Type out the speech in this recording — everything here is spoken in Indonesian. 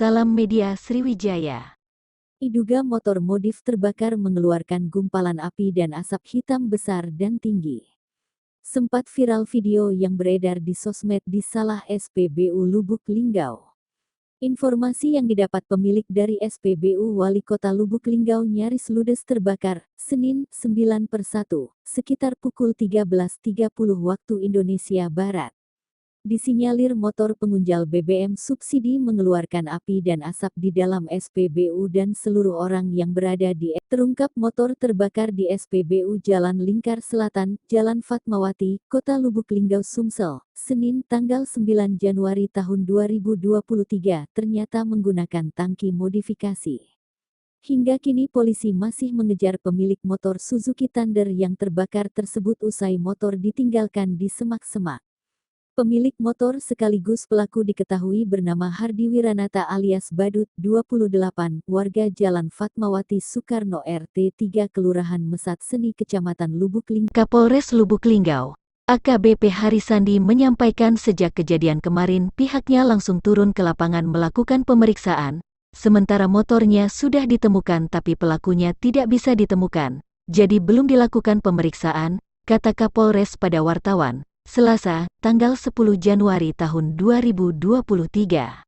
Salam Media Sriwijaya. Diduga motor modif terbakar mengeluarkan gumpalan api dan asap hitam besar dan tinggi. Sempat viral video yang beredar di sosmed di Salah SPBU Lubuk Linggau. Informasi yang didapat pemilik dari SPBU Wali Kota Lubuk Linggau nyaris ludes terbakar, Senin 9/1, sekitar pukul 13.30 waktu Indonesia Barat. Disinyalir motor pengunjal BBM subsidi mengeluarkan api dan asap di dalam SPBU dan seluruh orang yang berada di terungkap motor terbakar di SPBU Jalan Lingkar Selatan, Jalan Fatmawati, Kota Lubuk Linggau Sumsel, Senin tanggal 9 Januari tahun 2023 ternyata menggunakan tangki modifikasi. Hingga kini polisi masih mengejar pemilik motor Suzuki Thunder yang terbakar tersebut usai motor ditinggalkan di semak-semak. Pemilik motor sekaligus pelaku diketahui bernama Hardi Wiranata alias Badut, 28, warga Jalan Fatmawati Soekarno RT 3 Kelurahan Mesat Seni Kecamatan Lubuk Linggau. Kapolres Lubuk Linggau, AKBP Harisandi menyampaikan sejak kejadian kemarin pihaknya langsung turun ke lapangan melakukan pemeriksaan, sementara motornya sudah ditemukan tapi pelakunya tidak bisa ditemukan, jadi belum dilakukan pemeriksaan, kata Kapolres pada wartawan. Selasa, tanggal 10 Januari tahun 2023.